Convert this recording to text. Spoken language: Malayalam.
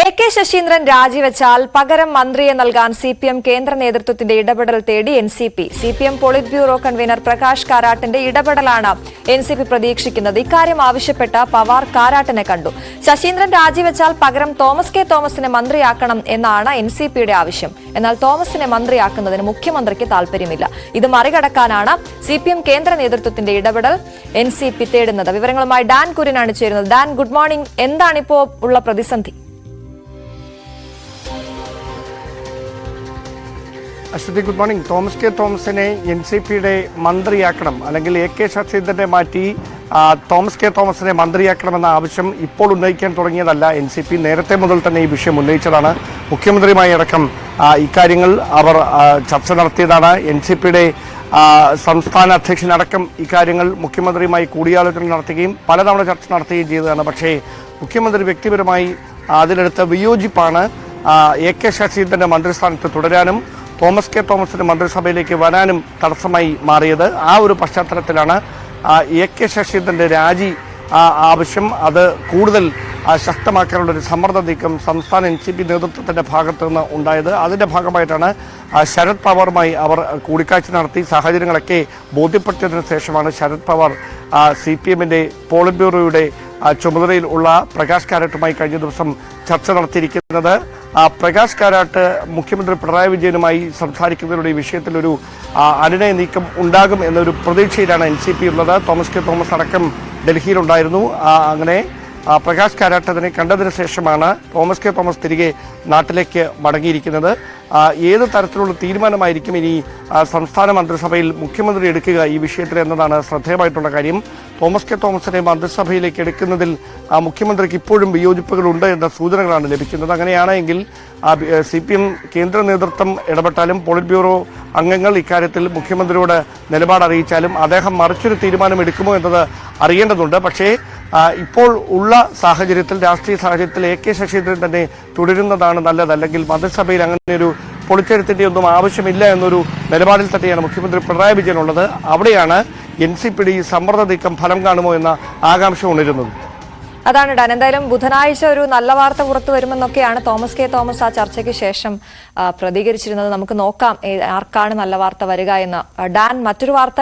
AK ശശീന്ദ്രൻ രാജിവെച്ചാൽ പകരം മന്ത്രിയെ നൽകാൻ CPM കേന്ദ്ര നേതൃത്വത്തിന്റെ ഇടപെടൽ തേടി NCP. CPM polit bureau convener Prakash കാരാട്ടിന്റെ ഇടപെടലാണ് NCP പ്രതീക്ഷിക്കുന്നത്. ഇക്കാര്യം ആവശ്യപ്പെട്ട പവാർ കാരാട്ടിനെ കണ്ടു. ശശീന്ദ്രൻ രാജിവെച്ചാൽ പകരം തോമസ് കെ തോമസിനെ മന്ത്രിയാക്കണം എന്നാണ് NCPയുടെ ആവശ്യം. എന്നാൽ തോമസിനെ മന്ത്രിയാക്കുന്നതിന് മുഖ്യമന്ത്രിക്ക് താൽപര്യമില്ല. ഇത് മറികടക്കാനാണ് CPM കേന്ദ്ര നേതൃത്വത്തിന്റെ ഇടപെടൽ NCP തേടുന്നത്. വിവരങ്ങളുമായി ഡാൻ കുര്യനാണ് ചേരുന്നത്. Dan, good morning. എന്താണിപ്പോ ഉള്ള പ്രതിസന്ധി? Aswathy, good morning. Thomas K തോമസിനെ NCPയുടെ മന്ത്രിയാക്കണം, അല്ലെങ്കിൽ AK ശശീന്ദ്രനെ മാറ്റി തോമസ് കെ തോമസിനെ മന്ത്രിയാക്കണമെന്ന ആവശ്യം ഇപ്പോൾ ഉന്നയിക്കാൻ തുടങ്ങിയതല്ല. NCP നേരത്തെ മുതൽ തന്നെ ഈ വിഷയം ഉന്നയിച്ചതാണ്. മുഖ്യമന്ത്രിയുമായി അടക്കം ഇക്കാര്യങ്ങൾ അവർ ചർച്ച നടത്തിയതാണ്. NCPയുടെ സംസ്ഥാന അധ്യക്ഷനടക്കം ഇക്കാര്യങ്ങൾ മുഖ്യമന്ത്രിയുമായി കൂടിയാലോചന നടത്തുകയും പലതവണ ചർച്ച നടത്തുകയും ചെയ്തതാണ്. പക്ഷേ മുഖ്യമന്ത്രി വ്യക്തിപരമായി അതിലെടുത്ത വിയോജിപ്പാണ് AK ശശീന്ദ്രന്റെ മന്ത്രിസ്ഥാനത്ത് തുടരാനും തോമസ് കെ തോമസിന്റെ മന്ത്രിസഭയിലേക്ക് വരാനും തടസ്സമായി മാറിയത്. ആ ഒരു പശ്ചാത്തലത്തിലാണ് AK ശശീന്ദ്രന്റെ രാജി ആവശ്യം അത് കൂടുതൽ ശക്തമാക്കാനുള്ള ഒരു സമ്മർദ്ദ നീക്കം സംസ്ഥാന NCP നേതൃത്വത്തിന്റെ ഭാഗത്തു നിന്ന് ഉണ്ടായത്. അതിന്റെ ഭാഗമായിട്ടാണ് ശരത് പവാറുമായി അവർ കൂടിക്കാഴ്ച നടത്തി സാഹചര്യങ്ങളൊക്കെ ബോധ്യപ്പെടുത്തിയതിനു ശേഷമാണ് ശരത് പവാർ CPMന്റെ പോളിറ്റ് ബ്യൂറോയുടെ ചുമതലയിൽ ഉള്ള പ്രകാശ് കാരാട്ടുമായി കഴിഞ്ഞ ദിവസം ചർച്ച നടത്തിയിരിക്കുന്നത്. പ്രകാശ് കാരാട്ട് മുഖ്യമന്ത്രി പിണറായി വിജയനുമായി സംസാരിക്കുന്നതിലൂടെ ഈ വിഷയത്തിലൊരു അനുനയ നീക്കം ഉണ്ടാകും എന്നൊരു പ്രതീക്ഷയിലാണ് NCP ഉള്ളത്. തോമസ് കെ തോമസ് അടക്കം ഡൽഹിയിലുണ്ടായിരുന്നു. അങ്ങനെ പ്രകാശ് കാരാട്ട് അതിനെ കണ്ടതിന് ശേഷമാണ് തോമസ് കെ തോമസ് തിരികെ നാട്ടിലേക്ക് മടങ്ങിയിരിക്കുന്നത്. ഏത് തരത്തിലുള്ള തീരുമാനമായിരിക്കും ഇനി സംസ്ഥാന മന്ത്രിസഭയിൽ മുഖ്യമന്ത്രി എടുക്കുക ഈ വിഷയത്തിൽ എന്നതാണ് ശ്രദ്ധേയമായിട്ടുള്ള കാര്യം. തോമസ് കെ തോമസിനെ മന്ത്രിസഭയിലേക്ക് എടുക്കുന്നതിൽ മുഖ്യമന്ത്രിക്ക് ഇപ്പോഴും വിയോജിപ്പുകളുണ്ട് എന്ന സൂചനകളാണ് ലഭിക്കുന്നത്. അങ്ങനെയാണെങ്കിൽ CPM കേന്ദ്ര നേതൃത്വം ഇടപെട്ടാലും പോളിറ്റ് ബ്യൂറോ അംഗങ്ങൾ ഇക്കാര്യത്തിൽ മുഖ്യമന്ത്രിയോട് നിലപാട് അറിയിച്ചാലും അദ്ദേഹം മറിച്ചൊരു തീരുമാനം എടുക്കുമോ എന്നത് അറിയേണ്ടതുണ്ട്. പക്ഷേ ഇപ്പോൾ ഉള്ള സാഹചര്യത്തിൽ, രാഷ്ട്രീയ സാഹചര്യത്തിൽ AK ശശീന്ദ്രൻ തന്നെ തുടരുന്നതാണ് നല്ലത്. അല്ലെങ്കിൽ മന്ത്രിസഭയിൽ അങ്ങനെ ഒരു പൊളിച്ചെഴുത്തിന്റെ ഒന്നും ആവശ്യമില്ല എന്നൊരു നിലപാടിൽ തന്നെയാണ് മുഖ്യമന്ത്രി പിണറായി വിജയൻ ഉള്ളത്. അവിടെയാണ് NCPയുടെ ഈ സമ്മർദ്ദ നീക്കം ഫലം കാണുമോ എന്ന ആകാംക്ഷ ഉണരുന്നത്. അതാണ് ഡാൻ. എന്തായാലും ബുധനാഴ്ച ഒരു നല്ല വാർത്ത പുറത്തു വരുമെന്നൊക്കെയാണ് തോമസ് കെ തോമസ് ആ ചർച്ചയ്ക്ക് ശേഷം പ്രതികരിച്ചിരുന്നത്. നമുക്ക് നോക്കാം ആർക്കാണ് നല്ല വാർത്ത വരിക എന്ന്. ഡാൻ, മറ്റൊരു വാർത്ത